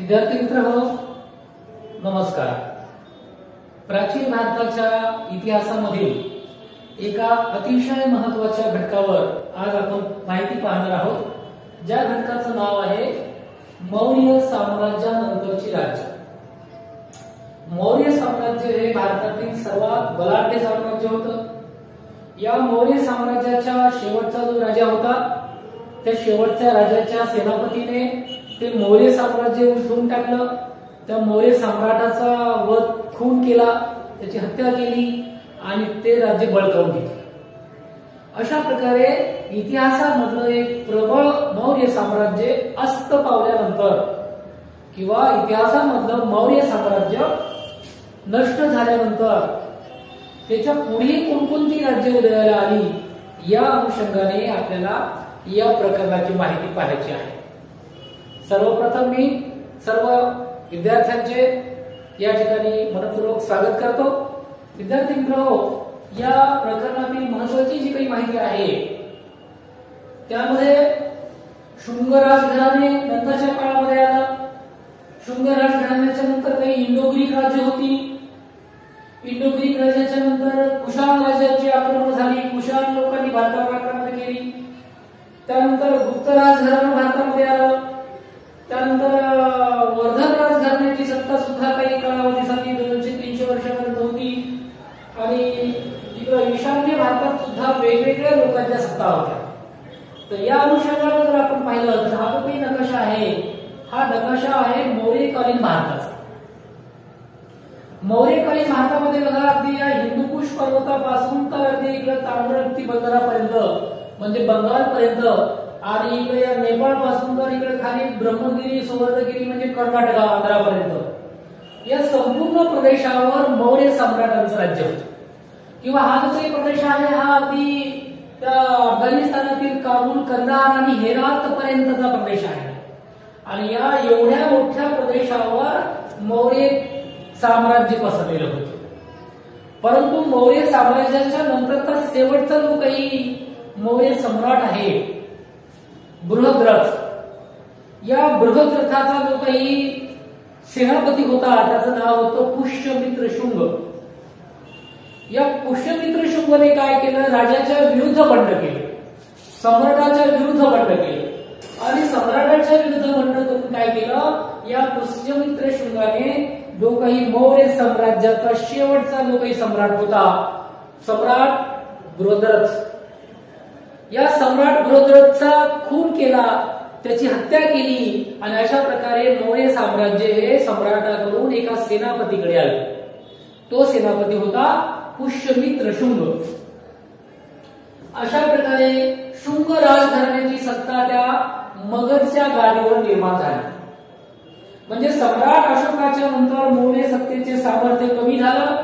विद्यार्थी मित्रांनो, नमस्कार. प्राचीन भारताच्या इतिहासामधील एका अतिशय महत्त्वाच्या घटकावर आज आपण माहिती पाहणार आहोत, ज्या घटकाचं नाव आहे मौर्य साम्राज्यानंतरची राज्य. मौर्य साम्राज्य हे भारतातील सर्वात बलाढ्य साम्राज्य होतं. या मौर्य साम्राज्याच्या शेवटचा जो राजा होता, त्या शेवटच्या राजाच्या सेनापतीने ते मौर्य साम्राज्य उलटून टाकलं. त्या मौर्य सम्राटाचा वध खून केला, त्याची हत्या केली आणि ते राज्य बळकावून घेतलं. अशा प्रकारे इतिहासामधलं एक प्रबळ मौर्य साम्राज्य अस्त पावल्यानंतर किंवा इतिहासामधलं मौर्य साम्राज्य नष्ट झाल्यानंतर त्याच्या पुढे कोणकोणती राज्य उदयाला आली, या अनुषंगाने आपल्याला या प्रकरणाची माहिती पाहायची आहे. सर्वप्रथम मी सर्व विद्यार्थ्यांचे या ठिकाणी मनपूर्वक स्वागत करतो. विद्यार्थी मित्रांनो, या प्रकरणातील महत्त्वाची जी काही माहिती आहे त्यामध्ये शुंग राजघराणे नंतरच्या काळामध्ये आलं. शुंग राजघराण्याच्या नंतर काही इंडो ग्रीक राज्य होती. इंडो ग्रीक राज्याच्या नंतर कुशाण राज्याची आक्रमण झाली. कुशाण लोकांनी भारतावर आक्रमण केली. त्यानंतर गुप्त राजघराणं भारतामध्ये आलं. त्यानंतर वर्धन राजघराण्याची सत्ता सुद्धा काही कालावधीसाठी 200-300 वर्षापर्यंत होती. आणि इकडे ईशान्य भारतात सुद्धा वेगवेगळ्या लोकांच्या सत्ता होत्या. तर या अनुषंगाने जर आपण पाहिलं तर हा जो काही नकाशा आहे, हा नकाशा आहे मौर्यकालीन भारताचा. मौर्यकालीन भारतामध्ये बघा, अगदी या हिंदुकुश पर्वतापासून तर अगदी इकडे ताम्रलिप्ती बंदरापर्यंत म्हणजे बंगालपर्यंत, आणि इकडे या नेपाळ पासून तर इकडे खाली ब्रह्मगिरी सुवर्णगिरी म्हणजे कर्नाटक आंध्रापर्यंत, या संपूर्ण प्रदेशावर मौर्य सम्राटांचं राज्य होतं. किंवा हा जो काही प्रदेश आहे हा अगदी त्या अफगाणिस्तानातील काबूल, कंदाहार आणि हेरात पर्यंतचा प्रदेश आहे. आणि या एवढ्या मोठ्या प्रदेशावर मौर्य साम्राज्य पसरलेलं होतं. परंतु मौर्य साम्राज्याच्या नंतरचा शेवटचा जो काही मौर्य सम्राट आहे बृहद्रथ, या बृहद्रथाचा जो काही सेनापती होता त्याचं नाव होतं पुष्यमित्र शुंग. या पुष्यमित्र शुंगने काय केलं, राजाच्या विरुद्ध बंड केले, सम्राटाच्या विरुद्ध बंड केले. आणि सम्राटाच्या विरुद्ध बंड करून काय केलं, या पुष्यमित्र शुंगाने जो काही मौर्य साम्राज्याचा शेवटचा जो काही सम्राट होता, सम्राट बृहद्रथ, या सम्राट बृहद्रथचा खून केला, त्याची हत्या केली. आणि अशा प्रकारे मौर्य साम्राज्य हे सम्राटाकडून एका सेनापतीकडे आले. तो सेनापती होता पुष्यमित्र शुंग. अशा प्रकारे शुंग राजघराण्याची सत्ता त्या मगधच्या गादीवर निर्माण झाली. म्हणजे सम्राट अशोकाच्या नंतर मौर्य सत्तेचे सामर्थ्य कमी झालं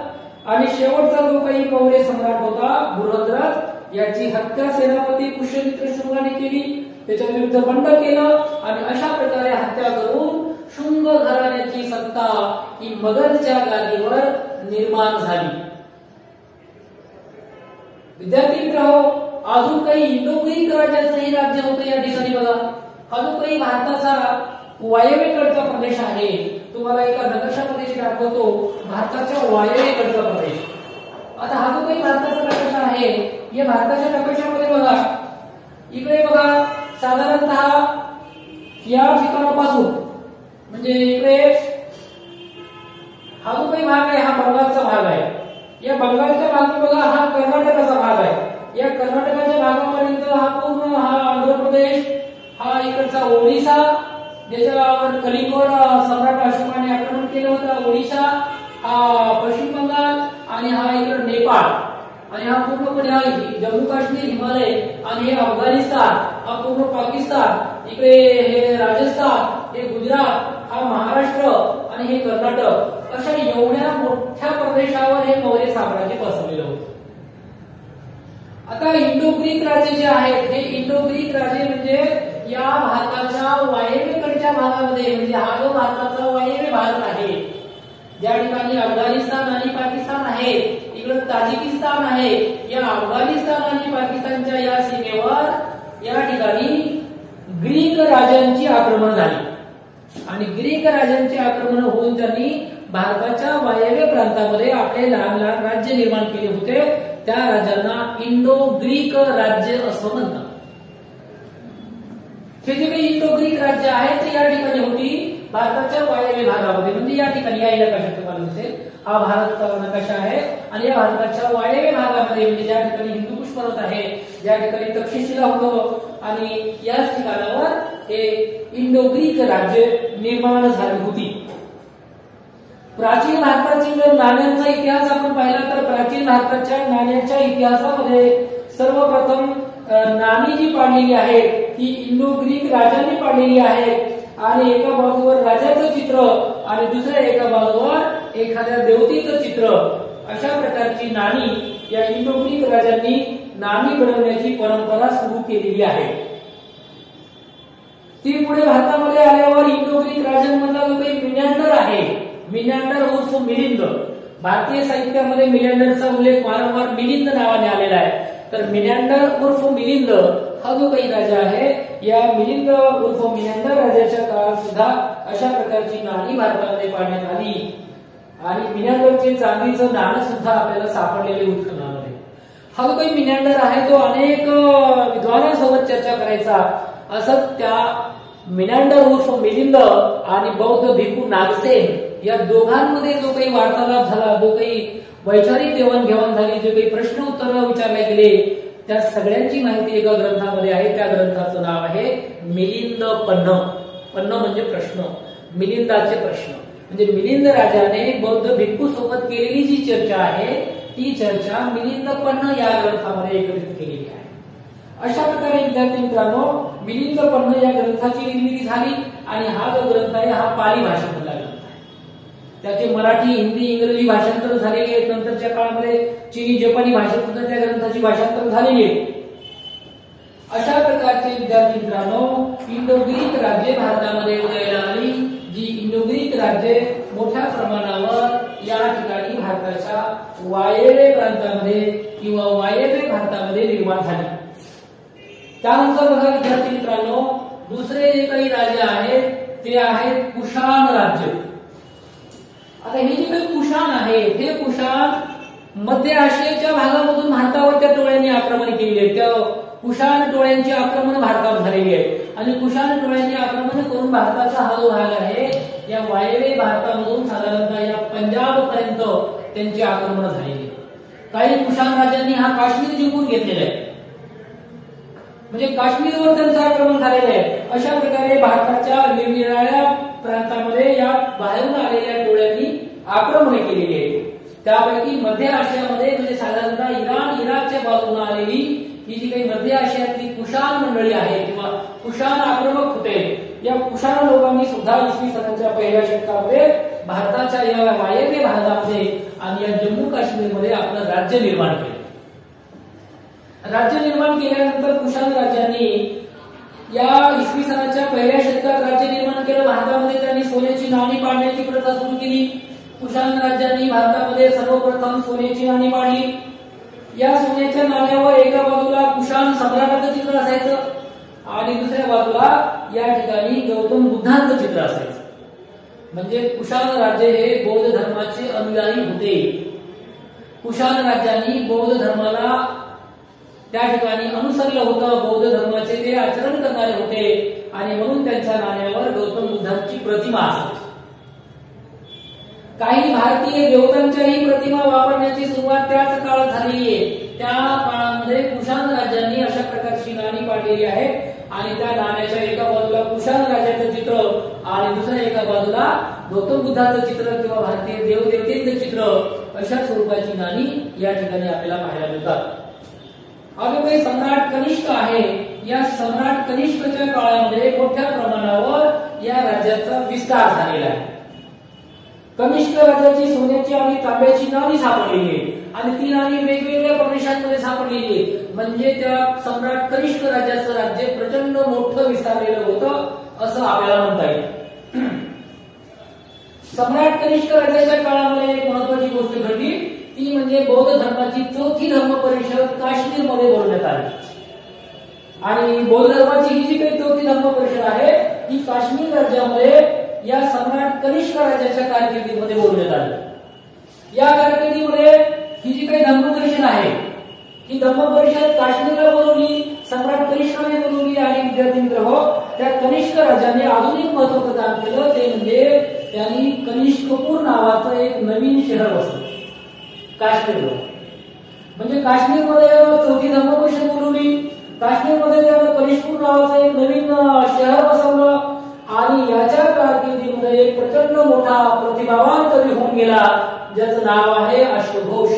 आणि शेवटचा जो काही मौर्य सम्राट होता बृहद्रथ, याची हत्या सेनापती पुष्यमित्र शुंगाने केली, त्याच्या विरुद्ध बंड केलं. आणि अशा प्रकारे हत्या करून शुंग घराण्याची सत्ता ही मगधच्या गादीवर निर्माण झाली. विद्यार्थी मित्रांनो, अजून काही इंडो ग्रीक राज्याचंही राज्य होतं या ठिकाणी. बघा, हा जो काही भारताचा वायव्येकडचा प्रदेश आहे, तुम्हाला एका नकाशामध्ये दाखवतो भारताच्या वायव्येकडचा प्रदेश. आता हा जो काही भारताचा नकाशा आहे, या भारताच्या नकाशामध्ये बघा, इकडे बघा साधारणतः या ठिकाणापासून म्हणजे इकडे हा जो काही भाग आहे हा बंगालचा भाग आहे. या बंगालच्या भागात बघा हा कर्नाटकाचा भाग आहे. या कर्नाटकाच्या भागापर्यंत हा पूर्ण हा आंध्र प्रदेश, हा इकडचा ओडिशा, ज्याच्यावर कलिंगवर सम्राट अशोकाने आक्रमण केलं होतं, ओडिशा, हा पश्चिम बंगाल, आणि हा इकडे नेपाळ, आणि हा पूर्णपणे हा जम्मू काश्मीर, हिमालय, आणि हे अफगाणिस्तान, हा पूर्ण पाकिस्तान, इकडे हे राजस्थान, हे गुजरात, हा महाराष्ट्र, आणि हे कर्नाटक, अशा एवढ्या मोठ्या प्रदेशावर हे मौर्य साम्राज्य पसरलेलं होतं. आता इंडो ग्रीक राज्य जे आहेत, हे इंडो ग्रीक राज्य म्हणजे या भारताच्या वायव्येकडच्या भागामध्ये, म्हणजे हा जो भारताचा वायव्य भाग आहे, ज्या ठिकाणी अफगाणिस्तान आणि पाकिस्तान आहे, इकडे ताजिकिस्तान आहे, या अफगाणिस्तान आणि पाकिस्तानच्या या सीमेवर या ठिकाणी ग्रीक राजांची आक्रमण झाली. आणि ग्रीक राजांचे आक्रमण होऊन त्यांनी भारताच्या वायव्य प्रांतामध्ये आपले लहान लहान राज्य निर्माण केले होते. त्या राज्यांना इंडो ग्रीक राज्य असं म्हणतात. हे जे काही इंडो ग्रीक राज्य आहे ते या ठिकाणी होती भारताच्या वायव्य भागामध्ये. म्हणजे या ठिकाणी या इलाक्यात तुम्हाला दिसेल हा भारताचा नकाशा आहे आणि या भारताच्या वायव्य भागामध्ये म्हणजे ज्या ठिकाणी हिंदुकुश पर्वत आहे, ज्या ठिकाणी तक्षशिला होतं आणि याच ठिकाणावर हे इंडो ग्रीक राज्य निर्माण झाली होती. प्राचीन भारतातील जर नाण्यांचा इतिहास आपण पाहिला तर प्राचीन भारताच्या नाण्याच्या इतिहासामध्ये सर्वप्रथम नाणी जी पाडलेली आहे ती इंडो ग्रीक राजांनी पाडलेली आहे आणि एका बाजूवर राजाचं चित्र आणि दुसऱ्या एका बाजूवर एखाद्या देवतेचं चित्र अशा प्रकारची नाणी या इंडो ग्रीक राजांनी नाणी बनवण्याची परंपरा सुरू केलेली आहे. ती पुढे भारतामध्ये आल्यावर इंडो ग्रीक राजांमधला जो काही मिलिंडर आहे, मिलिंडर उर्फ मिलिंद, भारतीय साहित्यामध्ये मिलिंडरचा उल्लेख वारंवार मिलिंद नावाने आलेला आहे. तर मिलिंडर उर्फ मिलिंद हा जो काही राजा आहे या मिलिंद उर्फ मिलिंदर राजाच्या काळात सुद्धा अशा प्रकारची नाणी भारतामध्ये पाडण्यात आली आणि मिलिंदरचे चांदीचं नाणं सुद्धा आपल्याला सापडलेले उत्खननामध्ये. हा जो काही मिलिंडर आहे तो अनेक विद्वानांसोबत चर्चा करायचा. असं त्या मिलिंडर उर्फ मिलिंद आणि बौद्ध भिक्खू नागसेन या दोघांमध्ये जो काही वार्तालाप झाला, जो काही वैचारिक देवाणघेवाण झाली, जे काही प्रश्न उत्तर विचारले गेले, त्या सगळ्यांची माहिती एका ग्रंथामध्ये आहे. त्या ग्रंथाचं नाव आहे मिलिंद पन्न. पन्न म्हणजे प्रश्न, मिलिंदाचे प्रश्न. म्हणजे मिलिंद राजाने बौद्ध भिक्खू सोबत केलेली जी चर्चा आहे ती चर्चा मिलिंद पन्न या ग्रंथामध्ये एकत्रित केलेली आहे. अशा प्रकारे विद्यार्थी मित्रांनो मिलिंद पन्न या ग्रंथाची निर्मिती झाली आणि हा जो ग्रंथ आहे हा पाली भाषेमधला ग्रंथ आहे. त्याचे मराठी, हिंदी, इंग्रजी भाषांतर झालेले आहेत. नंतरच्या काळामध्ये चीनी, जपानी भाषेत सुद्धा त्या ग्रंथाची भाषांतर झालेली आहे. अशा प्रकारचे विद्यार्थी मित्रांनो इंडो ग्रीक राज्य भारतामध्ये उदयाला आली. जी इंडो ग्रीक राज्य मोठ्या प्रमाणावर या ठिकाणी भारताच्या वायव्य प्रांतामध्ये किंवा वायव्य भारतामध्ये निर्माण झाली. त्यानंतर बघा विद्यार्थी मित्रांनो दुसरे जे काही राज्य आहेत ते आहेत कुशाण राज्य. आता हे जे काही कुशाण आहे हे कुशाण मध्य आशियाच्या भागामधून भारतावर त्या टोळ्यांनी आक्रमण केली आहे. त्या कुशाण टोळ्यांची आक्रमण भारतावर झालेली आहे आणि कुशाण टोळ्यांनी आक्रमण करून भारताचा हा जो भाग आहे या वायव्य भारतामधून साधारणतः या पंजाब पर्यंत त्यांची आक्रमण झालेली आहे. काही कुशाण राजांनी हा काश्मीर जिंकून घेतलेला आहे, म्हणजे काश्मीरवर त्यांचं आक्रमण झालेलं आहे. अशा प्रकारे भारताच्या निरनिराळ्या प्रांतामध्ये या बाहेरून आलेल्या टोळ्यांनी आक्रमणे केलेली आहेत. त्यापैकी मध्य आशियामध्ये म्हणजे साधारणतः इराण, इराकच्या बाजूने आलेली ही जी काही मध्य आशियातली कुशाण मंडळी आहे किंवा कुशाण आक्रमक होते, या कुशाण लोकांनी सुद्धा इसवी सनाच्या पहिल्या शतकामध्ये भारताच्या या वायव्य भागामध्ये आणि या जम्मू काश्मीरमध्ये आपलं राज्य निर्माण केलं. राज्य निर्माण केल्यानंतर कुशाण राज्यांनी या इसवी सनाच्या पहिल्या शतकात राज्य निर्माण केलं. भारतामध्ये त्यांनी सोन्याची नाणी पाडण्याची प्रथा सुरू केली. कुशाण राज्यांनी भारतामध्ये सर्वप्रथम सोन्याची नाणी पाडली. या सोन्याच्या नाण्यावर एका बाजूला कुशाण सम्राटाचं चित्र असायचं आणि दुसऱ्या बाजूला या ठिकाणी गौतम बुद्धांचं चित्र असायचं. म्हणजे कुशाण राज्य हे बौद्ध धर्माचे अनुयायी होते. कुशाण राज्यांनी बौद्ध धर्माला त्या ठिकाणी अनुसरलं होतं, बौद्ध धर्माचे ते आचरण करणारे होते आणि म्हणून त्यांच्या नाण्यावर गौतम बुद्धांची प्रतिमा असायची. काही भारतीय देवतांच्याही प्रतिमा वापरण्याची सुरुवात त्याच काळात झालेली आहे. त्या काळामध्ये कुशाण राज्यांनी अशा प्रकारची नाणी पाडलेली आहे आणि त्या नाण्याच्या एका बाजूला कुशाण राजाचं चित्र आणि दुसऱ्या एका बाजूला गौतम बुद्धाचं चित्र किंवा भारतीय देवदेवतेचं चित्र अशा स्वरूपाची नाणी या ठिकाणी आपल्याला पाहायला मिळतात. अजून काही सम्राट कनिष्क आहे, या सम्राट कनिष्कच्या काळामध्ये मोठ्या प्रमाणावर या राज्याचा विस्तार झालेला आहे. कनिष्क राजाची सोन्याची आणि तांब्याची नाणी सापडलेली आहे आणि ती नाणी वेगवेगळ्या प्रदेशांमध्ये सापडलेली आहे. म्हणजे त्या सम्राट कनिष्क राजाचं राज्य प्रचंड मोठं विस्तारलेलं होतं असं आपल्याला म्हणता येईल. सम्राट कनिष्क राजाच्या काळामध्ये एक महत्वाची गोष्ट घडली ती म्हणजे बौद्ध धर्माची चौथी धर्म परिषद काश्मीरमध्ये बोलवण्यात आली आणि बौद्ध धर्माची ही जी काही चौथी धर्म परिषद आहे ती काश्मीर राज्यामध्ये या सम्राट कनिष्क राजाच्या कारकिर्दीमध्ये बोलण्यात आलं. या कारकिर्दीमध्ये ही जी काही धम्म परिषद आहे, ही धम्म परिषद काश्मीरला बोलवली, सम्राट कनिष्काने बोलवली आणि विद्यार्थी मित्र हो, त्या कनिष्क राजाने अजून एक महत्त्वाचं काम केलं, ते म्हणजे त्यांनी कनिष्कपूर नावाचं एक नवीन शहर वसवलं काश्मीरवर. म्हणजे काश्मीरमध्ये चौथी धम्म परिषद बोलवली, काश्मीरमध्ये त्यानं कनिष्कपूर नावाचं एक नवीन शहर वसवलं आणि याच्या कारकिर्दीमध्ये एक प्रचंड मोठा प्रतिभावान कवी होऊन गेला, ज्याचं नाव आहे अश्वघोष.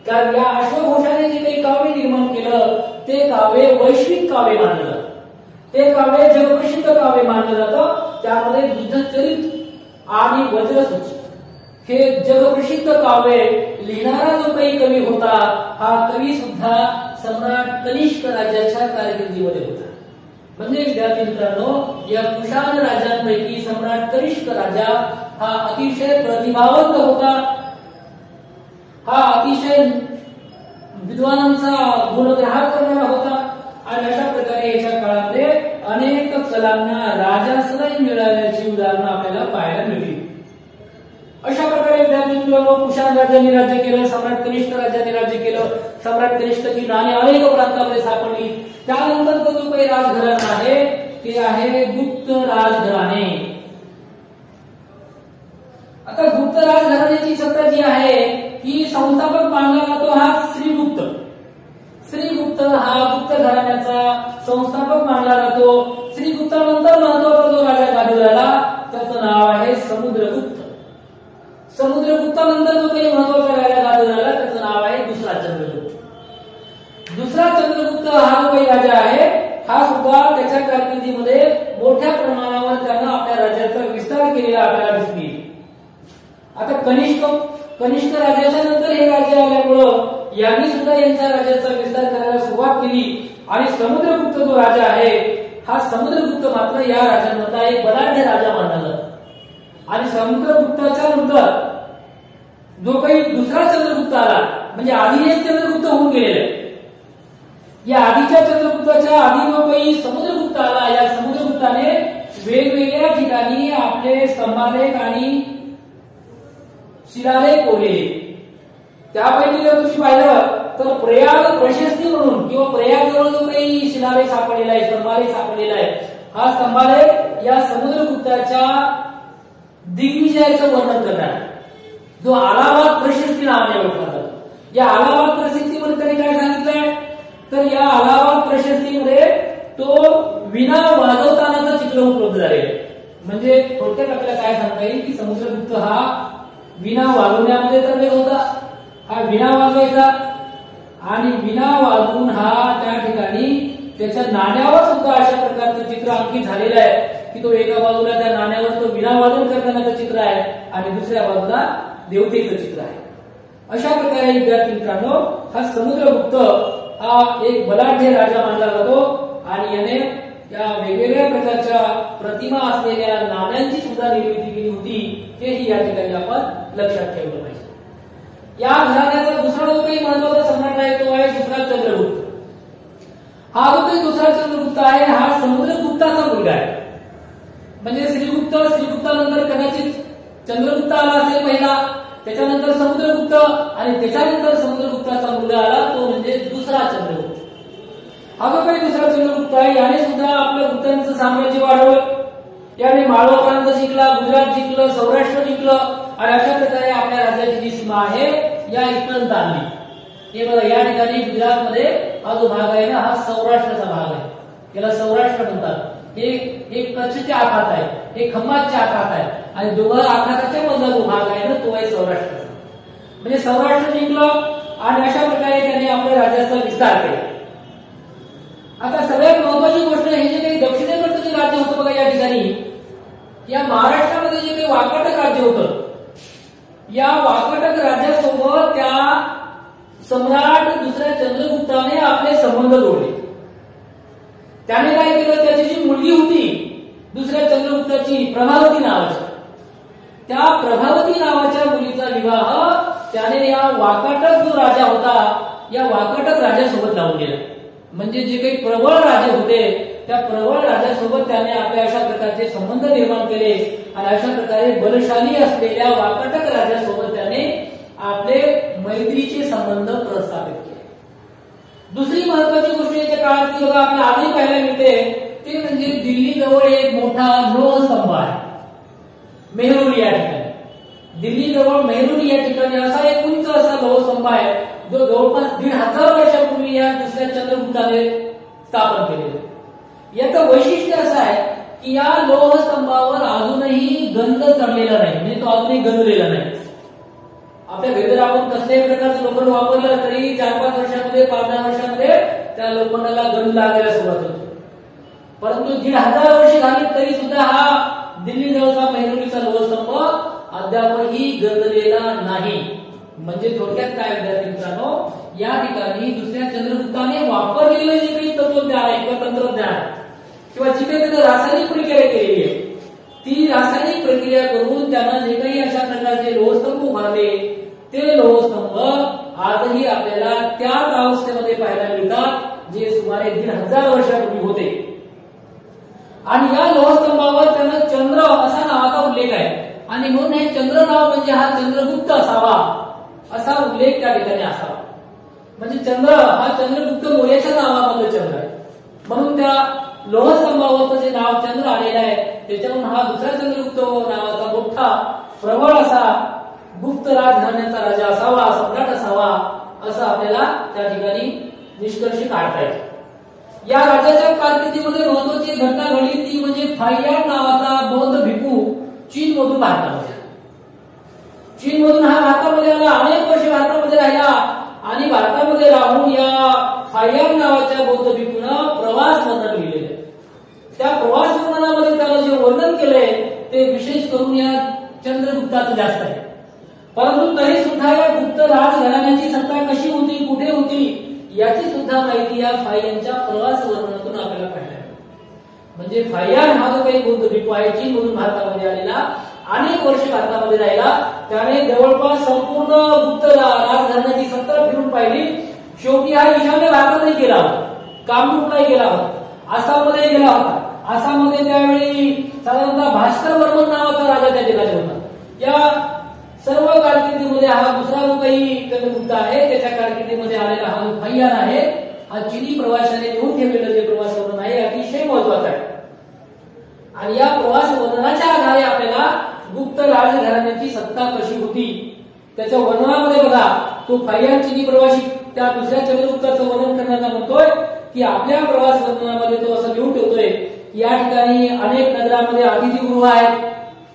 कारण या अश्वघोषाने जे काही काव्य निर्माण केलं ते काव्य वैश्विक काव्य मानलं जातं, ते काव्य जगप्रसिद्ध काव्य मानलं जातं. त्यामध्ये बुद्धचरित आणि वज्रसूची हे जगप्रसिद्ध काव्य लिहिणारा जो काही कवी होता, हा कवी सुद्धा सम्राट कनिष्क राजाच्या कारकिर्दीमध्ये होता. म्हणजे विद्यार्थी मित्रांनो, या कुशाण राजांपैकी सम्राट कनिष्क राजा हा अतिशय प्रतिभावंत होता, हा अतिशय विद्वानांचा गुणग्राहक करणारा होता आणि अशा प्रकारे याच्या काळामध्ये अनेक कलांना राजाश्रय मिळाल्याची उदाहरणं आपल्याला पाहायला मिळतील. अशा प्रकारे विद्यार्थी मित्रांनो, कुशाण राजांनी राज्य केलं, सम्राट कनिष्क राजांनी राज्य केलं. सम्राट कनिष्कची नाणी अनेक प्रांतामध्ये सापडली. त्यानंतर जो काही राजघराणा आहे ते आहे गुप्त राजघराणे. आता गुप्त राजघराण्याची सत्ता जी आहे ही संस्थापक मानला जातो हा श्रीगुप्त. श्रीगुप्त हा गुप्त घराण्याचा संस्थापक मानला जातो. श्रीगुप्तानंतर महत्वाचा जो राजा गादीवर आला त्याचं नाव आहे समुद्रगुप्त. समुद्रगुप्तानंतर जो काही महत्वाचा राजा गादीवर आला त्याचं नाव आहे दुसरा चंद्रगुप्त. दुसरा चंद्रगुप्त हा जो काही राजा आहे हा सुद्धा त्याच्या कारकिर्दीमध्ये मोठ्या प्रमाणावर त्यानं आपल्या राज्याचा विस्तार केलेला आपल्याला दिसून येईल. आता कनिष्क राजाच्या नंतर हे राज्य आल्यामुळं यांनी सुद्धा यांच्या राज्याचा विस्तार करायला सुरुवात केली आणि समुद्रगुप्त जो राजा आहे हा समुद्रगुप्त मात्र या राजांमधला एक बलाढ्य राजा मानला जातो. आणि समुद्रगुप्ताच्या नंतर जो काही दुसरा चंद्रगुप्त आला, म्हणजे आधी एक चंद्रगुप्त होऊन गेलेला आहे, या आधीच्या चंद्रगुप्ताच्या आधी जो काही समुद्रगुप्त आला, या समुद्रगुप्ताने वेगवेगळ्या ठिकाणी आपले स्तंभालेख आणि शिलालेख कोरलेले. त्यापैकी जर तुम्ही पाहिलं तर प्रयाग प्रशस्ती म्हणून किंवा प्रयागजवळ जो काही शिलालेख सापडलेला आहे, स्तंभालेख सापडलेला आहे, हा स्तंभालेख या समुद्रगुप्ताच्या दिग्विजयाचं वर्णन करणार आहे, जो अलाहाबाद प्रशस्ती नावाने ओळखला जातो. या अलाहाबाद प्रशस्तीमध्ये त्यांनी काय सांगितलंय तर या अलाहाबाद प्रशस्तीमध्ये तो विना वाजवतानाचं चित्र उपलब्ध झालेलं आहे. म्हणजे थोडक्यात आपल्याला काय सांगता येईल की समुद्रगुप्त हा विना वाजवण्यामध्ये तर वेळ होता, हा विना वाजवायचा आणि विना वाजवून हा त्या ठिकाणी त्याच्या नाण्यावर सुद्धा अशा प्रकारचं चित्र अंकित झालेलं आहे की तो एका बाजूला त्या नाण्यावर तो विना वाजवून करतानाचं चित्र आहे आणि दुसऱ्या बाजूला देवतेचं चित्र आहे. अशा प्रकारे विद्यार्थी मित्रांनो, हा समुद्रगुप्त हा एक बलाढ्य राजा मानला जातो आणि याने या वेगवेगळ्या प्रकारच्या प्रतिमा असलेल्या नाण्यांची सुद्धा निर्मिती केली होती, हेही या ठिकाणी आपण लक्षात ठेवलं पाहिजे. या घराण्याचा दुसरा जो काही महत्वाचा सम्राट आहे तो आहे दुसरा चंद्रगुप्त. हा जो काही दुसरा चंद्रगुप्त आहे हा समुद्रगुप्ताचा मुलगा आहे. म्हणजे श्रीगुप्तानंतर कदाचित चंद्रगुप्त आला असेल पहिला, त्याच्यानंतर समुद्रगुप्त आणि त्याच्यानंतर समुद्रगुप्ताचा मुलगा आला तो म्हणजे दुसरा चंद्रगुप्त. हा जो काही दुसरा चंद्रगुप्त आहे याने सुद्धा आपल्या गुप्तांचं साम्राज्य वाढवलं. याने माळवा प्रांत जिंकला, गुजरात जिंकलं, सौराष्ट्र जिंकलं आणि अशा प्रकारे आपल्या राज्याची जी सीमा आहे या इथपर्यंत आणली. हे बघा या ठिकाणी गुजरातमध्ये हा जो भाग आहे ना हा सौराष्ट्राचा भाग आहे, याला सौराष्ट्र म्हणतात. हे कच्छच्या आखात आहे, हे खंभातच्या आखात आहे आणि दोघं आखाताच्या मधला जो भाग आहे ना तो आहे सौराष्ट्र. म्हणजे सौराष्ट्र जिंकलं आणि अशा प्रकारे त्यांनी आपल्या राज्याचा विस्तार केला. आता सगळ्यात महत्वाची गोष्ट हे जे काही दक्षिणेकडचं जे राज्य होतं बघा या ठिकाणी, या महाराष्ट्रामध्ये जे काही वाकाटक राज्य होतं, या वाकाटक राज्यासोबत त्या सम्राट दुसऱ्या चंद्रगुप्ताने आपले संबंध जोडले. त्याने काय केलं, त्याची जी मुलगी होती दुसऱ्या चंद्रगुप्ताची प्रभावती नावाची, त्या प्रभावती नावाच्या मुलीचा विवाह त्याने या वाकाटक जो राजा होता या वाकाटक राजासोबत लावून गेला. म्हणजे जे काही प्रबळ राजे होते त्या प्रबळ राजासोबत त्याने आपल्या अशा प्रकारचे संबंध निर्माण केले आणि अशा प्रकारे बलशाली असलेल्या वाकाटक राजासोबत त्याने आपले मैत्रीचे संबंध प्रस्थापित केले. दुसरी महत्वाची गोष्ट येत्या काळात ती बघा आपल्याला आजही पाहायला मिळते ते म्हणजे दिल्ली जवळ एक मोठा लोहस्तंभ आहे मेहरुली या ठिकाणी. दिल्ली जवळ मेहरुली या ठिकाणी असा एक उंच असा लोहस्तंभ आहे जो जवळपास 1500 वर्षापूर्वी या दुसऱ्या चंद्रगुप्ताने स्थापन केलेला. याचं वैशिष्ट्य असं आहे की या लोहस्तंभावर अजूनही गंध चढलेला नाही, म्हणजे तो अजूनही गंजलेला नाही. आपल्या घरी जर आपण कसल्याही प्रकारचं लोखंड वापरलं तरी 4-5 वर्षामध्ये 5-10 वर्षामध्ये त्या लोखंडाला गंध लागायला सुरुवात होते. परंतु 1500 वर्षे झाली तरी सुद्धा हा दिल्ली जवळचा मेहरुलीचा लोहस्तंभ अद्यापही गंजलेला नाही. म्हणजे थोडक्यात काय विद्यार्थी मित्रांनो, या ठिकाणी दुसऱ्या चंद्रगुप्ताने वापरलेलं जे काही तत्वज्ञान आहे किंवा तंत्रज्ञान किंवा जी काही त्यानं रासायनिक प्रक्रिया केलेली आहे ती रासायनिक प्रक्रिया करून त्यानं जे काही अशा प्रकारचे लोहस्तंभ उभारले ते लोहस्तंभ आजही आपल्याला त्याच अवस्थेमध्ये पाहायला मिळतात जे सुमारे 1500 वर्षापूर्वी होते. आणि या लोहस्तंभावर त्यानं चंद्र असा नावाचा उल्लेख आहे आणि म्हणून हे चंद्र नाव म्हणजे हा चंद्रगुप्त असावा असा उल्लेख त्या ठिकाणी असावा. म्हणजे चंद्र हा चंद्रगुप्त मौर्याच्या नावामधलं चंद्र आहे म्हणून त्या लोहस्तंभावरचं जे नाव चंद्र आलेलं आहे त्याच्यावरून हा दुसरा चंद्रगुप्त नावाचा मोठा प्रबळ असा गुप्त राजघराण्याचा राजा असावा, सम्राट असावा असं आपल्याला त्या ठिकाणी निष्कर्ष काढता येतो. या राजाच्या कारकिर्दीमध्ये महत्वाची घटना घडली ती म्हणजे फाययान नावाचा बौद्ध भिक्खू चीन मधून भारतामध्ये आला. चीन मधून हा भारतामध्ये आला, अनेक वर्ष भारतामध्ये राहिला आणि भारतामध्ये राहून या फाययान नावाच्या बौद्ध भिक्खूनं प्रवास वर्णन लिहिलेलं आहे. त्या प्रवास वर्णनामध्ये त्याला जे वर्णन केलंय ते विशेष करून या चंद्रगुप्ताचं जास्त आहे. परंतु तरी सुद्धा या गुप्त राजघराण्याची सत्ता कशी होती, कुठे होती याची सुद्धा माहिती या फाययानच्या प्रवास वर्णनातून आपल्याला पाहायला मिळते. म्हणजे फाययान हा जो काही बौद्ध भिक्खू आहे चीन मधून भारतामध्ये आलेला, अनेक वर्ष भारतामध्ये राहिला, त्याने जवळपास संपूर्ण गुप्त राजघराण्याची सत्ता फिरून पाहिली. शेवटी हा ईशान्य भारतातही गेला होता, कामरूपलाही गेला होता, आसाममध्ये गेला होता. आसाममध्ये त्यावेळी साधारणतः भास्कर वर्मन नावाचा राजा त्या ठिकाणी होता. या सर्व कारकिर्दीमध्ये हा दुसरा जो काही चंद्रगुप्त आहे त्याच्या कारकिर्दीमध्ये आलेला हा जो फाययान आहे हा चिनी प्रवाशाने लिहून ठेवलेलं जे प्रवास वर्णन आहे अतिशय महत्वाचं आहे. आणि या प्रवास वर्णनाच्या आधारे आपल्याला गुप्त राजघराण्याची सत्ता कशी होती त्याच्या वर्णनामध्ये बघा तो फाययान चिनी प्रवासी त्या दुसऱ्या चंद्रगुप्ताचं वर्णन करताना म्हणतोय की आपल्या प्रवास वर्णनामध्ये तो असं लिहून ठेवतोय की या ठिकाणी अनेक नगरामध्ये अतिथीगृह आहेत,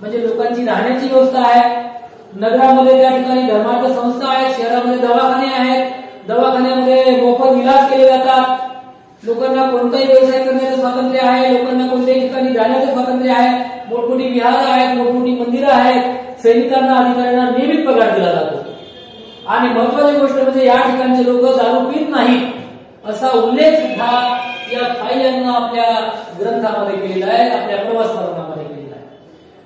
म्हणजे लोकांची राहण्याची व्यवस्था आहे. नगरामध्ये त्या ठिकाणी धर्मार्थ संस्था आहेत, शहरामध्ये दवाखाने आहेत, दवाखान्यामध्ये मोफत इलाज केले जातात, लोकांना कोणताही व्यवसाय करण्याचं स्वातंत्र्य आहे, लोकांना कोणत्याही ठिकाणी जाण्याचं स्वातंत्र्य आहे, मोठमोठी विहार आहेत, मोठमोठी मंदिरं आहेत, सैनिकांना अधिकाऱ्यांना नियमित पगार दिला जातो. आणि महत्वाची गोष्ट म्हणजे या ठिकाणचे लोक दारू पित नाहीत असा उल्लेख सुद्धा या फाययाननं आपल्या ग्रंथामध्ये केलेला आहे, आपल्या प्रवास वर्णनामध्ये केलेला आहे.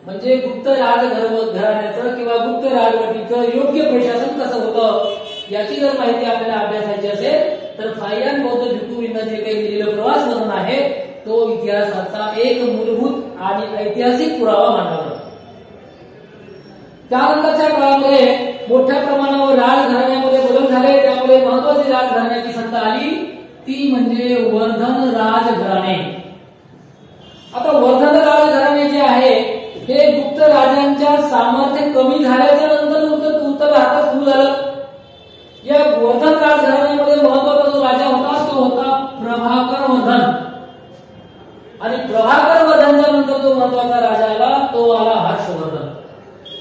म्हणजे गुप्त राजघराण्याचं किंवा गुप्त राजवटीचं योग्य प्रशासन कसं होतं याची जर माहिती आपल्याला अभ्यासायची असेल तर फाययान बौद्ध भिक्खू यांनी जे काही लिहिलेलं प्रवास वर्णन आहे तो इतिहासाचा एक मूलभूत आणि ऐतिहासिक पुरावा मानला जातो. त्यानंतरच्या काळामध्ये मोठ्या प्रमाणावर राजघराण्यामध्ये बदल झाले, त्यामुळे महत्वाची राजघराण्याची सत्ता आली ती म्हणजे वर्धन राजघराणे. आता वर्धन राजघराणे जे आहे हे गुप्त राजांच्या सामर्थ्य कमी झाल्याच्या नंतर उत्तर भारतात सुरू झालं. या वर्धन राजघराण्यामध्ये महत्वाचा जो राजा होता तो होता प्रभाकर वर्धन. आणि प्रभाकर वर्धनच्या नंतर जो महत्वाचा राजा आला तो आला हर्षवर्धन.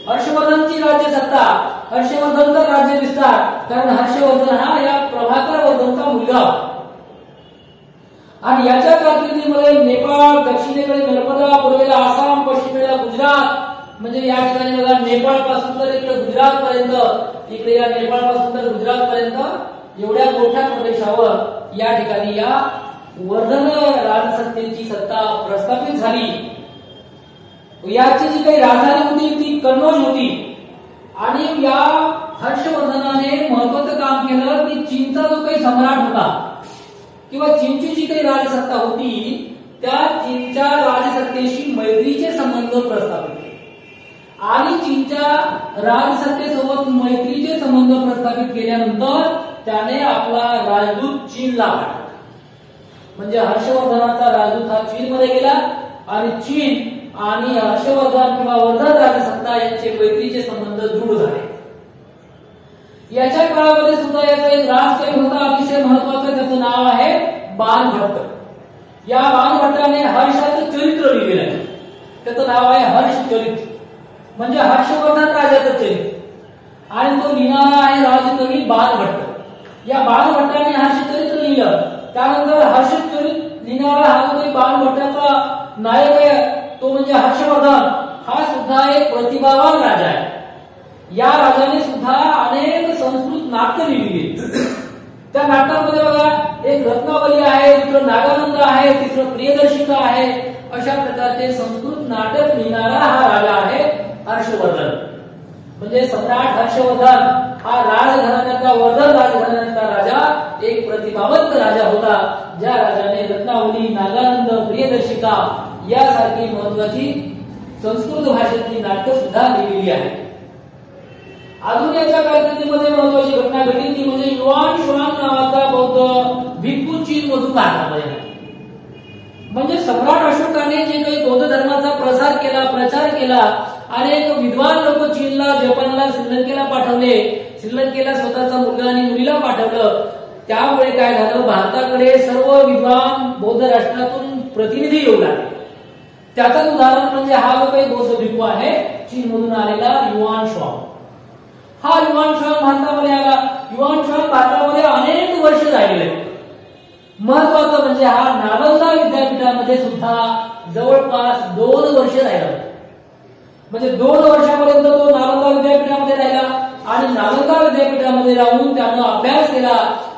हर्षवर्धनची राज्य सत्ता, हर्षवर्धनचा राज्य विस्तार, कारण हर्षवर्धन हा या प्रभाकर वर्धनचा मुलगा. आणि याच्या कारकिर्दीमध्ये नेपाळ, दक्षिणेकडे नर्मदा, पूर्वेला आसाम, पश्चिमेला गुजरात, म्हणजे या ठिकाणी बघा नेपाळ पासून तर इकडे गुजरात पर्यंत, इकडे या नेपाळ पासून तर गुजरात पर्यंत एवढ्या मोठ्या प्रदेशावर या ठिकाणी या वर्धन राजसत्तेची सत्ता प्रस्थापित झाली. याची जी काही राजधानी होती ती कन्नौज होती. आणि या हर्षवर्धनाने महत्वाचं काम केलं की चीनचा जो काही सम्राट होता किंवा चीनची जी काही राजसत्ता होती त्या चीनच्या राजसत्तेशी मैत्रीचे संबंध प्रस्थापित केले आणि चीनच्या राजसत्तेसोबत मैत्रीचे संबंध प्रस्थापित केल्यानंतर त्याने आपला राजदूत चीनला पाठवला. म्हणजे हर्षवर्धनाचा राजदूत हा चीनमध्ये गेला आणि चीन आणि हर्षवर्धन किंवा वर्धन राजसत्ता यांचे मैत्रीचे संबंध दृढ झाले. याच्या काळामध्ये सुद्धा याचा एक राजकवी होता अतिशय महत्वाचं, त्याचं नाव आहे बाणभट्ट. या बाणभट्टाने हर्षाचं चरित्र लिहिलेलं आहे. त्याचं नाव आहे हर्षचरित्र, म्हणजे हर्षवर्धन राजाचं चरित्र आणि तो लिहिणारा आहे राजकवी बाणभट्ट. या बाणभट्टाने हर्षचरित्र लिहिलं. त्यानंतर हर्षचरित्र लिहिणारा हा जो बाणभट्टाचा नायक आहे तो म्हणजे हर्षवर्धन हा सुद्धा एक प्रतिभावान राजा आहे. या राजाने सुद्धा अनेक संस्कृत नाट्य लिहिली. त्या नाटकामध्ये बघा एक रत्नावली आहे, दुसरं नागानंद आहे, तिसरं प्रियदर्शिका आहे. अशा प्रकारचे संस्कृत नाटक लिहिणारा हा राजा आहे हर्षवर्धन. म्हणजे सम्राट हर्षवर्धन हा राजघराण्याचा वर्धन राजघराण्याचा राजा एक प्रतिभावंत राजा होता, ज्या राजाने रत्नावली, नागानंद, प्रियदर्शिका यासारखी महत्वाची संस्कृत भाषेतली नाटकं सुद्धा लिहिलेली आहेत. अजून याच्या कारकिर्दीमध्ये महत्वाची घटना घडली ती म्हणजे युआन शुआंग नावाचा बौद्ध भिक्खू चीन मधून भारतामध्ये. म्हणजे सम्राट अशोकाने जे काही बौद्ध धर्माचा प्रचार केला, अनेक विद्वान लोक चीनला, जपानला, श्रीलंकेला पाठवले, श्रीलंकेला स्वतःचा मुलगा आणि मुलीला पाठवलं. त्यामुळे काय झालं, भारताकडे सर्व विद्वान बौद्ध राष्ट्रातून प्रतिनिधी येऊ लागले. त्याचं उदाहरण म्हणजे हा जो काही बौद्ध भिक्खू आहे चीन मधून आलेला युआन शुआंग. हा युआन शुआंग भारतामध्ये आला. युआन शुआंग भारतामध्ये अनेक वर्ष राहिलेले. महत्वाचं म्हणजे हा नालंदा विद्यापीठामध्ये सुद्धा जवळपास 2 वर्ष राहिला. म्हणजे 2 वर्षापर्यंत तो नालंदा विद्यापीठामध्ये राहिला आणि नालंदा विद्यापीठामध्ये राहून त्यानं अभ्यास केला.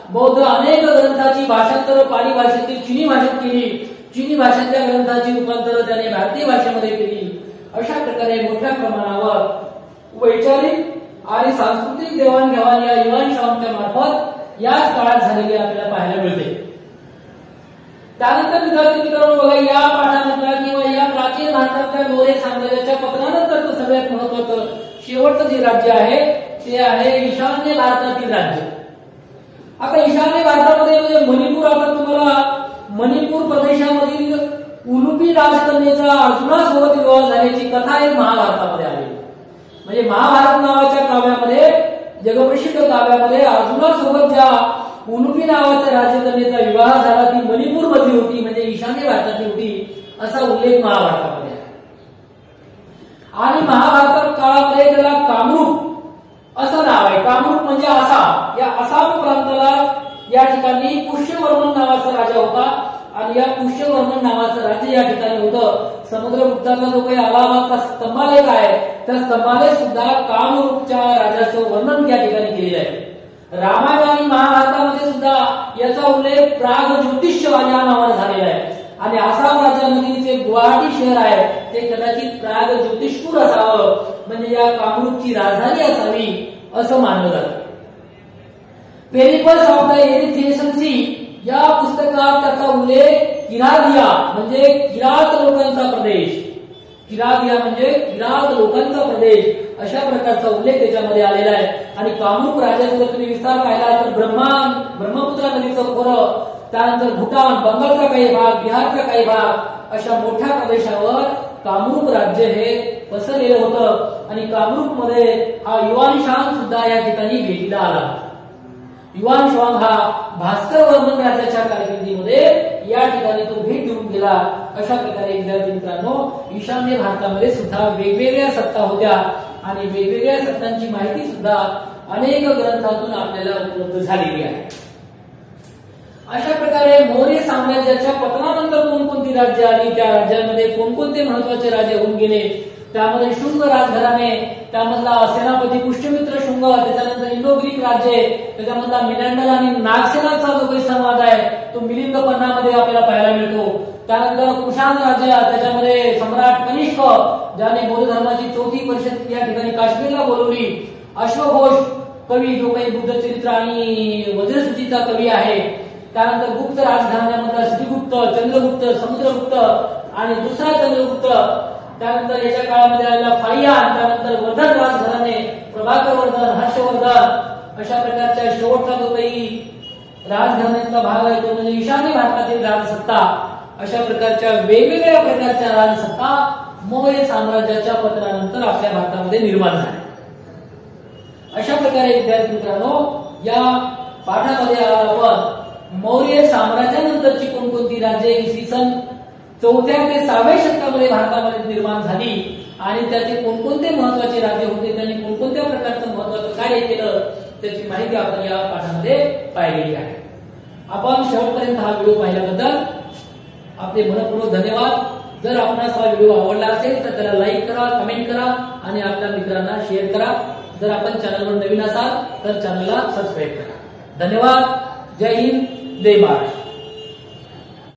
बौद्ध अनेक ग्रंथाची भाषांतर पाली भाषेतील चिनी भाषेत केली. चिनी भाषेतल्या ग्रंथाची रूपांतर त्याने भारतीय भाषेमध्ये केली. अशा प्रकारे मोठ्या प्रमाणावर वैचारिक आणि सांस्कृतिक देवाणघेवाण या युआन शुआंगच्या मार्फत याच काळात झालेली आपल्याला पाहायला मिळते. त्यानंतर विद्यार्थी मित्रांनो बघा, या पाठानंतर किंवा या प्राचीन भारतातल्या मौर्य साम्राज्याच्या पतनानंतरचं सगळ्यात महत्वाचं शेवटचं जे राज्य आहे ते आहे ईशान्य भारतातील राज्य. आता ईशान्य भारतामध्ये म्हणजे मणिपूर. आता तुम्हाला मणिपूर प्रदेशामधील उलुपी राजकन्येचा अर्जुनासोबत विवाह झाल्याची कथा एक महाभारतामध्ये आली. म्हणजे महाभारत नावाच्या काव्यामध्ये, जगप्रसिद्ध काव्यामध्ये अर्जुनासोबत ज्या उलुपी नावाच्या राजकन्येचा विवाह झाला ती मणिपूर मधली होती, म्हणजे ईशान्य भारतातली होती असा उल्लेख महाभारतामध्ये आहे. आणि महाभारत काळामध्ये त्याला कामरूप असं नाव आहे. कामरूप म्हणजे आसाम. या आसाम प्रांताला या ठिकाणी पुष्यवर्मन नावाचा राजा होता आणि या पुष्यवर्मन नावाचं राज्य या ठिकाणी होतं. समुद्रगुप्ताचा जो काही अलाहाबादचा स्तंभालेख आहे त्या स्तंभालेख सुद्धा कामरूपच्या राजाचं वर्णन या ठिकाणी केलेलं आहे. रामायण आणि महाभारतामध्ये सुद्धा याचा उल्लेख प्राग ज्योतिष्य या नावाने झालेला आहे. आणि आसाम राज्यामधील जे गुवाहाटी शहर आहे ते कदाचित प्राग ज्योतिषपूर असावं, म्हणजे या कामरूपची राजधानी असावी असं मानलं जातं. Periplus of the Erythraean Sea या पुस्तकात त्याचा उल्लेख किरादिया म्हणजे किरात लोकांचा प्रदेश, किरादिया म्हणजे किरात लोकांचा प्रदेश अशा प्रकारचा उल्लेख त्याच्यामध्ये आलेला आहे. आणि कामरूप राज्याचा जर तुम्ही विस्तार पाहिला तर ब्रह्मपुत्रा नदीचं खोरं, त्यानंतर भूटान, बंगालचा काही भाग, बिहारचा काही भाग अशा मोठ्या प्रदेशावर कामरूप राज्य हे पसरलेलं होतं. आणि कामरूप मध्ये हा युआन शुआंग सुद्धा या ठिकाणी भेटीला आला. युआन शुआंग हा भास्कर वर्मन राज्याच्या कारकिर्दीमध्ये या ठिकाणी तो भेट देऊन गेला. अशा प्रकारे विद्यार्थी मित्रांनो, ईशान्य भारतामध्ये सुद्धा वेगवेगळ्या सत्ता होत्या आणि वेगवेगळ्या सत्तांची माहिती सुद्धा अनेक ग्रंथातून आपल्याला उपलब्ध झालेली आहे. अशा प्रकारे मौर्य साम्राज्याच्या पतनानंतर कोणकोणती राज्य आली, त्या राज्यांमध्ये कोणकोणते महत्वाचे राजे होऊन गेले, त्यामध्ये शुंग राजघराणे, त्यामधला सेनापती पुष्यमित्र शुंग, त्याच्यानंतर इंडो ग्रीक राज्य, त्याच्यामधला मिलिंडल आणि नागसेनाचा जो काही संवाद आहे तो मिलिंद पर्णामध्ये आपल्याला पाहायला मिळतो. त्यानंतर कुशाण राज्य, त्याच्यामध्ये सम्राट कनिष्क ज्याने बौद्ध धर्माची 4थी परिषद या ठिकाणी काश्मीरला बोलवली. अश्वघोष कवी जो काही बुद्ध चरित्र आणि वज्रसूचीचा कवी आहे, त्यानंतर गुप्त राजघराण्यामध्ये श्रीगुप्त, चंद्रगुप्त, समुद्रगुप्त आणि दुसरा चंद्रगुप्त, त्यानंतर याच्या काळामध्ये आलेला फाहियान, त्यानंतर वर्धन राजघराणे, प्रभाकर वर्धन, हर्षवर्धन, अशा प्रकारच्या शेवटचा जो काही राजघराण्यातला भाग आहे तो म्हणजे ईशान्य भारतातील राजसत्ता. अशा प्रकारच्या वेगवेगळ्या प्रकारच्या राजसत्ता मौर्य साम्राज्याच्या पतनानंतर आपल्या भारतामध्ये निर्माण झाल्या. अशा प्रकारे विद्यार्थी मित्रांनो, या पाठामध्ये आपण मौर्य साम्राज्यानंतरची कोणकोणती राज्ये इसवी सन 4थ्या ते 6व्या शतकामध्ये भारतामध्ये निर्माण झाली आणि त्याचे कोणकोणते महत्वाचे राज्य होते, त्यांनी कोणकोणत्या प्रकारचं महत्वाचं कार्य केलं, त्याची माहिती आपण या पाठामध्ये पाहिलेली आहे. आपण शेवटपर्यंत हा व्हिडिओ पाहिल्याबद्दल आपले मनपूर्वक धन्यवाद. जर आपणास हा व्हिडिओ आवडला असेल तर त्याला लाईक करा, कमेंट करा आणि आपल्या मित्रांना शेअर करा. जर आपण चॅनलवर नवीन असाल तर चॅनलला सबस्क्राईब करा. धन्यवाद. जय हिंद, जय महाराष्ट्र.